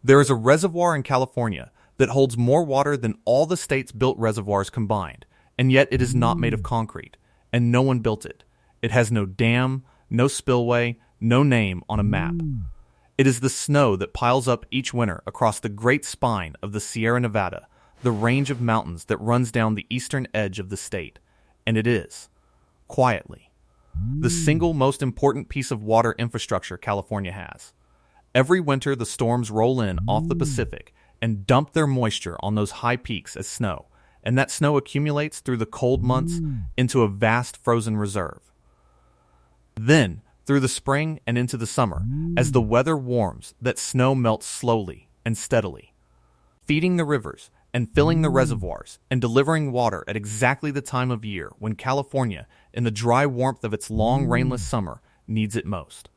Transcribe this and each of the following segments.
There is a reservoir in California that holds more water than all the state's built reservoirs combined, and yet it is not made of concrete, and no one built it. It has no dam, no spillway, no name on a map. It is the snow that piles up each winter across the great spine of the Sierra Nevada, the range of mountains that runs down the eastern edge of the state. And it is, quietly, the single most important piece of water infrastructure California has. Every winter, the storms roll in off the Pacific and dump their moisture on those high peaks as snow, and that snow accumulates through the cold months into a vast frozen reserve. Then, through the spring and into the summer, as the weather warms, that snow melts slowly and steadily, feeding the rivers and filling the reservoirs and delivering water at exactly the time of year when California, in the dry warmth of its long rainless summer, needs it most.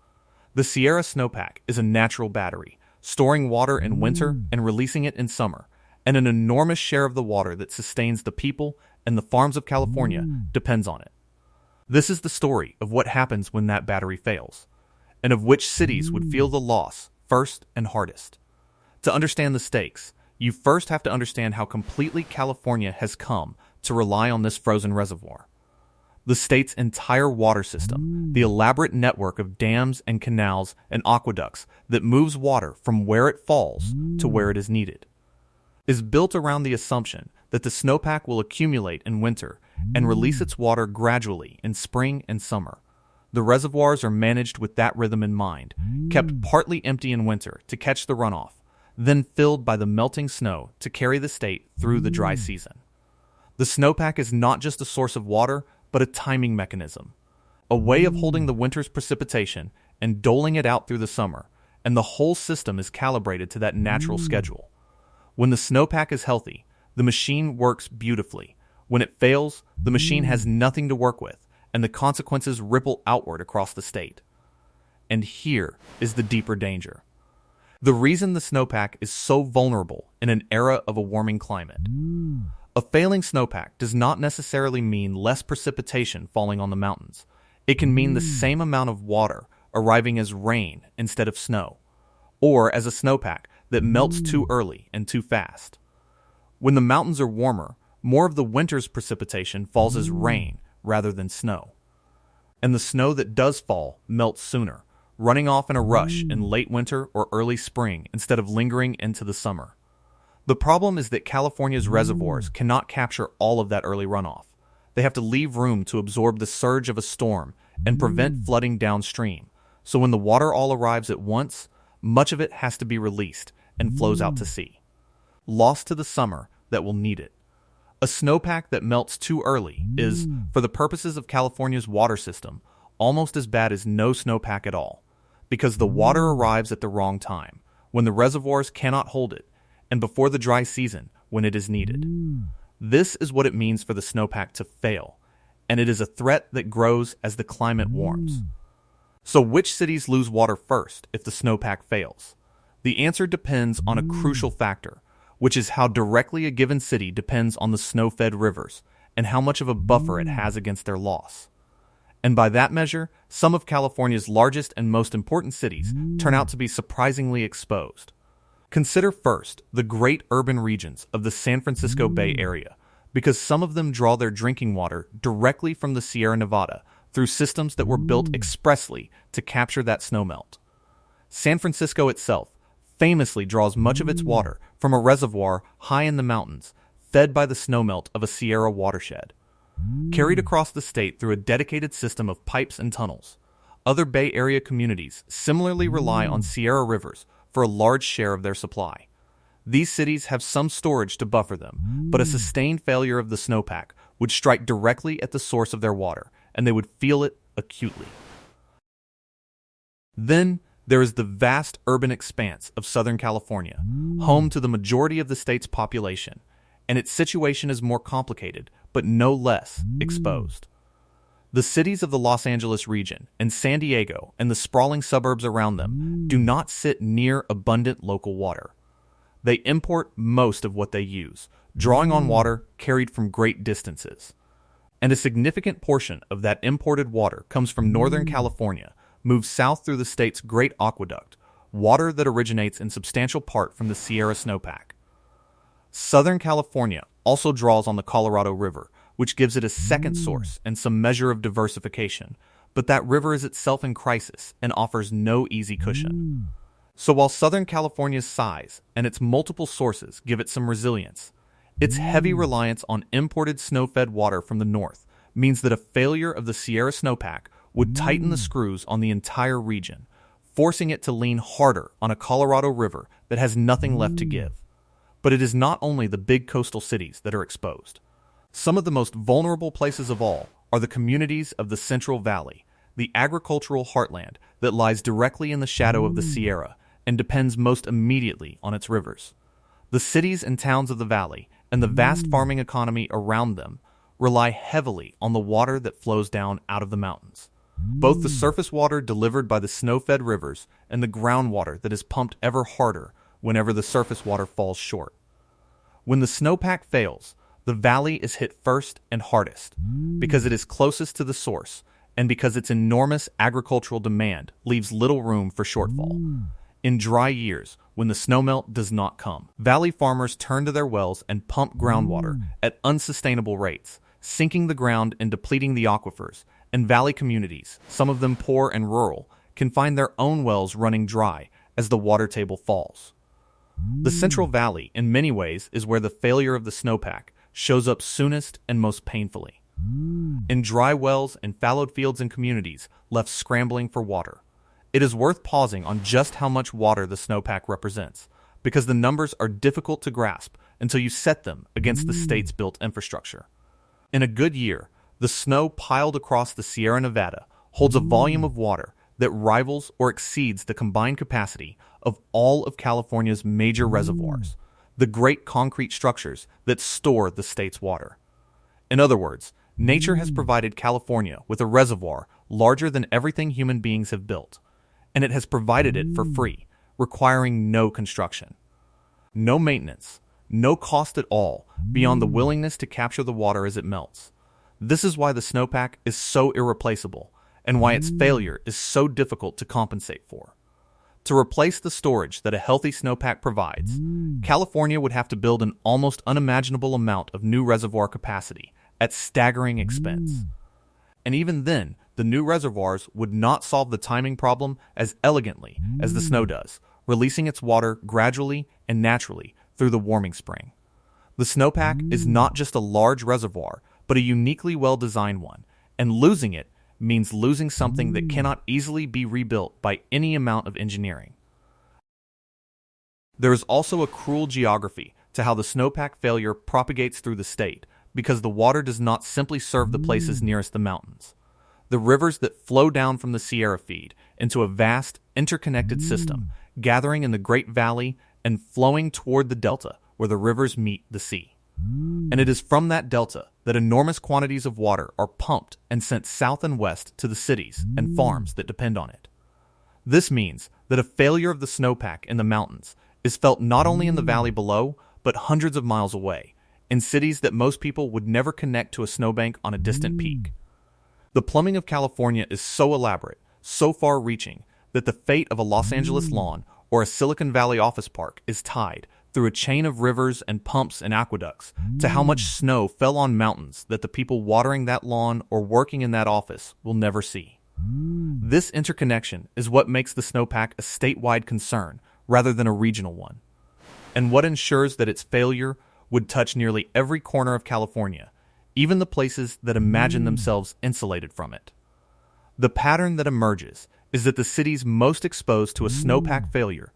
The Sierra Snowpack is a natural battery, storing water in winter and releasing it in summer, and an enormous share of the water that sustains the people and the farms of California depends on it. This is the story of what happens when that battery fails, and of which cities would feel the loss first and hardest. To understand the stakes, you first have to understand how completely California has come to rely on this frozen reservoir. The state's entire water system, the elaborate network of dams and canals and aqueducts that moves water from where it falls to where it is needed, is built around the assumption that the snowpack will accumulate in winter and release its water gradually in spring and summer. The reservoirs are managed with that rhythm in mind, kept partly empty in winter to catch the runoff, then filled by the melting snow to carry the state through the dry season. The snowpack is not just a source of water, but a timing mechanism, a way of holding the winter's precipitation and doling it out through the summer, and the whole system is calibrated to that natural schedule. When the snowpack is healthy, the machine works beautifully. When it fails, the machine has nothing to work with, and the consequences ripple outward across the state. And here is the deeper danger. The reason the snowpack is so vulnerable in an era of a warming climate. A failing snowpack does not necessarily mean less precipitation falling on the mountains. It can mean the same amount of water arriving as rain instead of snow, or as a snowpack that melts too early and too fast. When the mountains are warmer, more of the winter's precipitation falls as rain rather than snow. And the snow that does fall melts sooner, running off in a rush in late winter or early spring instead of lingering into the summer. The problem is that California's reservoirs cannot capture all of that early runoff. They have to leave room to absorb the surge of a storm and prevent flooding downstream. So when the water all arrives at once, much of it has to be released and flows out to sea, lost to the summer that will need it. A snowpack that melts too early is, for the purposes of California's water system, almost as bad as no snowpack at all, because the water arrives at the wrong time, when the reservoirs cannot hold it, and before the dry season, when it is needed. This is what it means for the snowpack to fail, and it is a threat that grows as the climate warms. So which cities lose water first if the snowpack fails? The answer depends on a crucial factor, which is how directly a given city depends on the snow-fed rivers and how much of a buffer it has against their loss. And by that measure, some of California's largest and most important cities turn out to be surprisingly exposed. Consider first the great urban regions of the San Francisco Bay Area, because some of them draw their drinking water directly from the Sierra Nevada through systems that were built expressly to capture that snowmelt. San Francisco itself famously draws much of its water from a reservoir high in the mountains, fed by the snowmelt of a Sierra watershed. Carried across the state through a dedicated system of pipes and tunnels, other Bay Area communities similarly rely on Sierra rivers for a large share of their supply. These cities have some storage to buffer them, but a sustained failure of the snowpack would strike directly at the source of their water, and they would feel it acutely. Then there is the vast urban expanse of Southern California, home to the majority of the state's population, and its situation is more complicated, but no less exposed. The cities of the Los Angeles region and San Diego and the sprawling suburbs around them do not sit near abundant local water. They import most of what they use, drawing on water carried from great distances. And a significant portion of that imported water comes from Northern California, moves south through the state's great aqueduct, water that originates in substantial part from the Sierra Snowpack. Southern California also draws on the Colorado River, which gives it a second source and some measure of diversification, but that river is itself in crisis and offers no easy cushion. So while Southern California's size and its multiple sources give it some resilience, its heavy reliance on imported snow-fed water from the north means that a failure of the Sierra Snowpack would tighten the screws on the entire region, forcing it to lean harder on a Colorado River that has nothing left to give. But it is not only the big coastal cities that are exposed. Some of the most vulnerable places of all are the communities of the Central Valley, the agricultural heartland that lies directly in the shadow of the Sierra and depends most immediately on its rivers. The cities and towns of the valley and the vast farming economy around them rely heavily on the water that flows down out of the mountains. Both the surface water delivered by the snow-fed rivers and the groundwater that is pumped ever harder whenever the surface water falls short. When the snowpack fails, the valley is hit first and hardest because it is closest to the source and because its enormous agricultural demand leaves little room for shortfall. In dry years, when the snowmelt does not come, valley farmers turn to their wells and pump groundwater at unsustainable rates, sinking the ground and depleting the aquifers, and valley communities, some of them poor and rural, can find their own wells running dry as the water table falls. The Central Valley, in many ways, is where the failure of the snowpack shows up soonest and most painfully. In dry wells and fallowed fields and communities left scrambling for water. It is worth pausing on just how much water the snowpack represents, because the numbers are difficult to grasp until you set them against the state's built infrastructure. In a good year, the snow piled across the Sierra Nevada holds a volume of water that rivals or exceeds the combined capacity of all of California's major reservoirs, the great concrete structures that store the state's water. In other words, nature has provided California with a reservoir larger than everything human beings have built, and it has provided it for free, requiring no construction. No maintenance, no cost at all beyond the willingness to capture the water as it melts. This is why the snowpack is so irreplaceable, and why its failure is so difficult to compensate for. To replace the storage that a healthy snowpack provides, California would have to build an almost unimaginable amount of new reservoir capacity at staggering expense. And even then, the new reservoirs would not solve the timing problem as elegantly as the snow does, releasing its water gradually and naturally through the warming spring. The snowpack is not just a large reservoir, but a uniquely well-designed one, and losing it means losing something that cannot easily be rebuilt by any amount of engineering. There is also a cruel geography to how the snowpack failure propagates through the state, because the water does not simply serve the places nearest the mountains. The rivers that flow down from the Sierra feed into a vast, interconnected system, gathering in the Great Valley and flowing toward the delta where the rivers meet the sea. And it is from that delta that enormous quantities of water are pumped and sent south and west to the cities and farms that depend on it. This means that a failure of the snowpack in the mountains is felt not only in the valley below, but hundreds of miles away, in cities that most people would never connect to a snowbank on a distant peak. The plumbing of California is so elaborate, so far-reaching, that the fate of a Los Angeles lawn or a Silicon Valley office park is tied through a chain of rivers and pumps and aqueducts to how much snow fell on mountains that the people watering that lawn or working in that office will never see. This interconnection is what makes the snowpack a statewide concern rather than a regional one, and what ensures that its failure would touch nearly every corner of California, even the places that imagine themselves insulated from it. The pattern that emerges is that the cities most exposed to a snowpack failure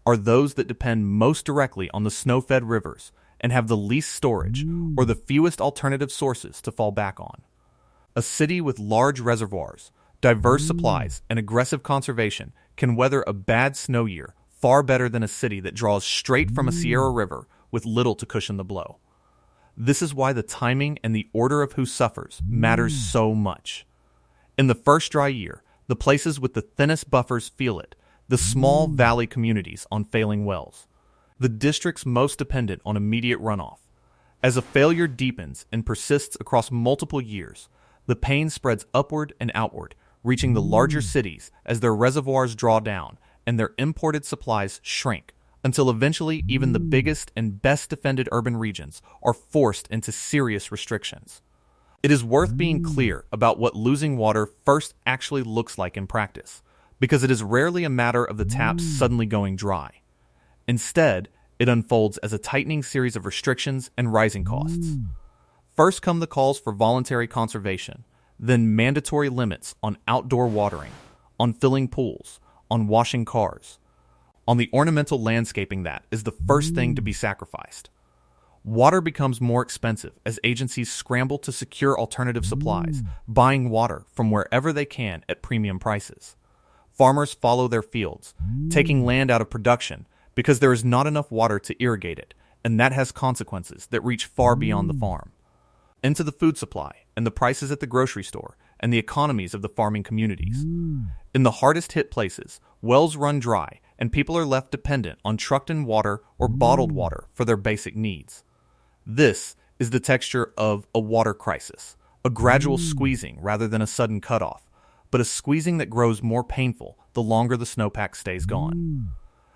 are those that depend most directly on the snow-fed rivers and have the least storage or the fewest alternative sources to fall back on. A city with large reservoirs, diverse supplies, and aggressive conservation can weather a bad snow year far better than a city that draws straight from a Sierra River with little to cushion the blow. This is why the timing and the order of who suffers matters so much. In the first dry year, the places with the thinnest buffers feel it, the small valley communities on failing wells, the districts most dependent on immediate runoff. As a failure deepens and persists across multiple years, the pain spreads upward and outward, reaching the larger cities as their reservoirs draw down and their imported supplies shrink, until eventually even the biggest and best defended urban regions are forced into serious restrictions. It is worth being clear about what losing water first actually looks like in practice, because it is rarely a matter of the taps suddenly going dry. Instead, it unfolds as a tightening series of restrictions and rising costs. First come the calls for voluntary conservation, then mandatory limits on outdoor watering, on filling pools, on washing cars, on the ornamental landscaping that is the first thing to be sacrificed. Water becomes more expensive as agencies scramble to secure alternative supplies, buying water from wherever they can at premium prices. Farmers follow their fields, taking land out of production because there is not enough water to irrigate it, and that has consequences that reach far beyond the farm. Into the food supply, and the prices at the grocery store, and the economies of the farming communities. In the hardest hit places, wells run dry, and people are left dependent on trucked-in water or bottled water for their basic needs. This is the texture of a water crisis, a gradual squeezing rather than a sudden cutoff, but a squeezing that grows more painful the longer the snowpack stays gone.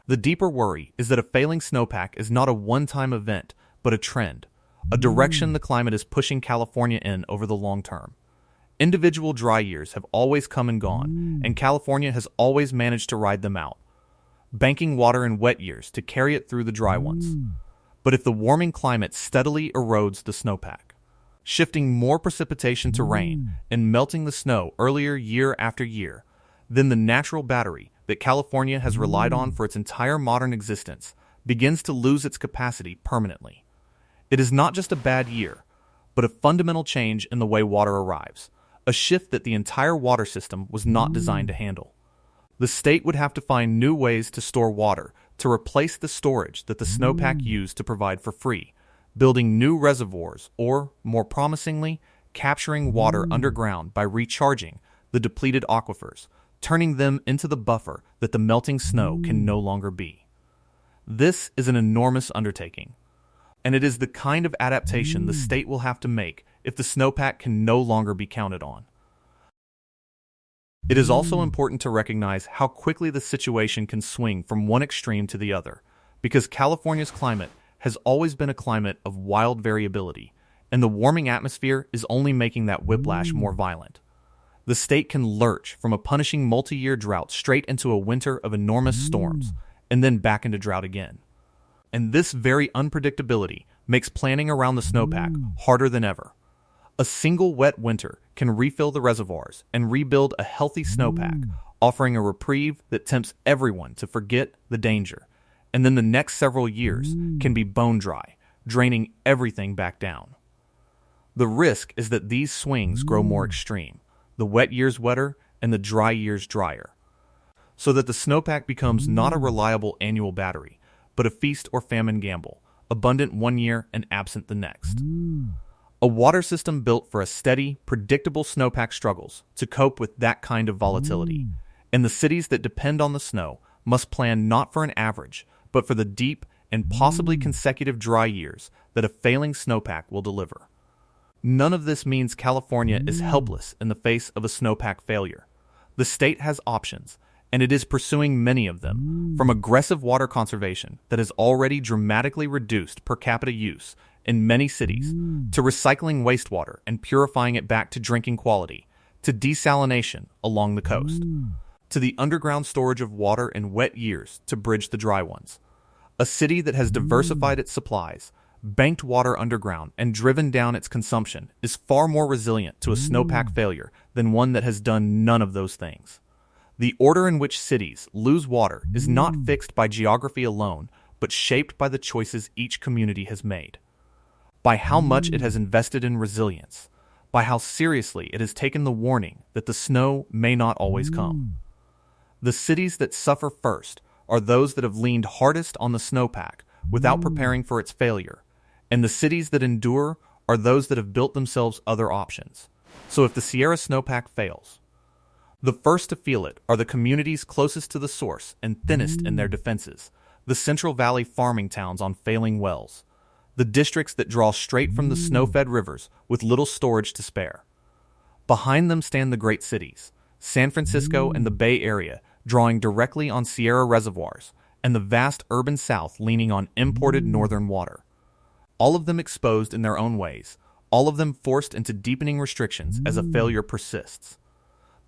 The deeper worry is that a failing snowpack is not a one-time event, but a trend, a direction the climate is pushing California in over the long term. Individual dry years have always come and gone, and California has always managed to ride them out, banking water in wet years to carry it through the dry ones. But if the warming climate steadily erodes the snowpack, shifting more precipitation to rain and melting the snow earlier year after year, then the natural battery that California has relied on for its entire modern existence begins to lose its capacity permanently. It is not just a bad year, but a fundamental change in the way water arrives, a shift that the entire water system was not designed to handle. The state would have to find new ways to store water to replace the storage that the snowpack used to provide for free, building new reservoirs or, more promisingly, capturing water underground by recharging the depleted aquifers, turning them into the buffer that the melting snow can no longer be. This is an enormous undertaking, and it is the kind of adaptation the state will have to make if the snowpack can no longer be counted on. It is also important to recognize how quickly the situation can swing from one extreme to the other, because California's climate has always been a climate of wild variability, and the warming atmosphere is only making that whiplash more violent. The state can lurch from a punishing multi-year drought straight into a winter of enormous storms, and then back into drought again. And this very unpredictability makes planning around the snowpack harder than ever. A single wet winter can refill the reservoirs and rebuild a healthy snowpack, offering a reprieve that tempts everyone to forget the danger. And then the next several years can be bone dry, draining everything back down. The risk is that these swings grow more extreme, the wet years wetter and the dry years drier, so that the snowpack becomes not a reliable annual battery, but a feast or famine gamble, abundant one year and absent the next. A water system built for a steady, predictable snowpack struggles to cope with that kind of volatility, and the cities that depend on the snow must plan not for an average, but for the deep and possibly consecutive dry years that a failing snowpack will deliver. None of this means California is helpless in the face of a snowpack failure. The state has options, and it is pursuing many of them, from aggressive water conservation that has already dramatically reduced per capita use in many cities, to recycling wastewater and purifying it back to drinking quality, to desalination along the coast, to the underground storage of water in wet years to bridge the dry ones. A city that has diversified its supplies, banked water underground, and driven down its consumption is far more resilient to a snowpack failure than one that has done none of those things. The order in which cities lose water is not fixed by geography alone, but shaped by the choices each community has made, by how much it has invested in resilience, by how seriously it has taken the warning that the snow may not always come. The cities that suffer first are those that have leaned hardest on the snowpack without preparing for its failure, and the cities that endure are those that have built themselves other options. So if the Sierra snowpack fails, the first to feel it are the communities closest to the source and thinnest in their defenses, the Central Valley farming towns on failing wells, the districts that draw straight from the snow-fed rivers with little storage to spare. Behind them stand the great cities, San Francisco and the Bay Area, drawing directly on Sierra reservoirs, and the vast urban South leaning on imported northern water. All of them exposed in their own ways, all of them forced into deepening restrictions as a failure persists.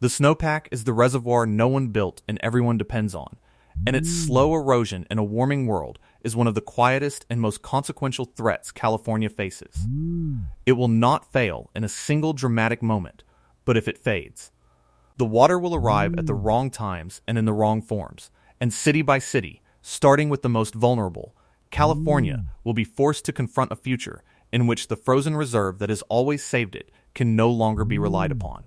The snowpack is the reservoir no one built and everyone depends on, and its slow erosion in a warming world is one of the quietest and most consequential threats California faces. It will not fail in a single dramatic moment, but if it fades, the water will arrive at the wrong times and in the wrong forms, and city by city, starting with the most vulnerable, California will be forced to confront a future in which the frozen reserve that has always saved it can no longer be relied upon.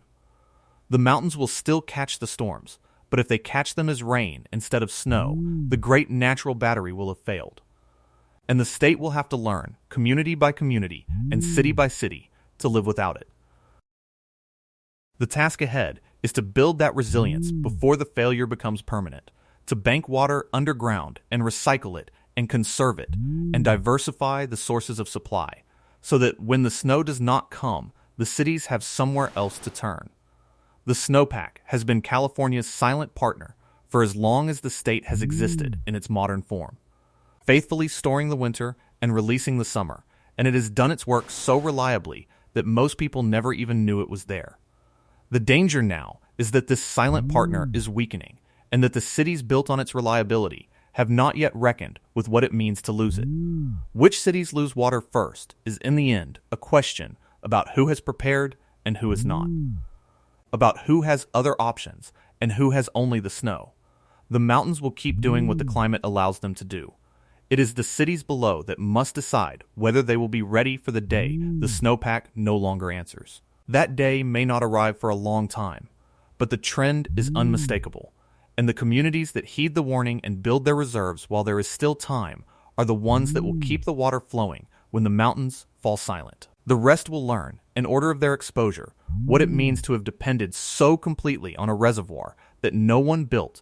The mountains will still catch the storms, but if they catch them as rain instead of snow, the great natural battery will have failed. And the state will have to learn, community by community and city by city, to live without it. The task ahead is to build that resilience before the failure becomes permanent, to bank water underground and recycle it and conserve it and diversify the sources of supply, so that when the snow does not come, the cities have somewhere else to turn. The snowpack has been California's silent partner for as long as the state has existed in its modern form, faithfully storing the winter and releasing the summer, and it has done its work so reliably that most people never even knew it was there. The danger now is that this silent partner is weakening, and that the cities built on its reliability have not yet reckoned with what it means to lose it. Which cities lose water first is in the end a question about who has prepared and who has not, about who has other options and who has only the snow. The mountains will keep doing what the climate allows them to do. It is the cities below that must decide whether they will be ready for the day the snowpack no longer answers. That day may not arrive for a long time, but the trend is unmistakable, and the communities that heed the warning and build their reserves while there is still time are the ones that will keep the water flowing when the mountains fall silent. The rest will learn, in order of their exposure, what it means to have depended so completely on a reservoir that no one built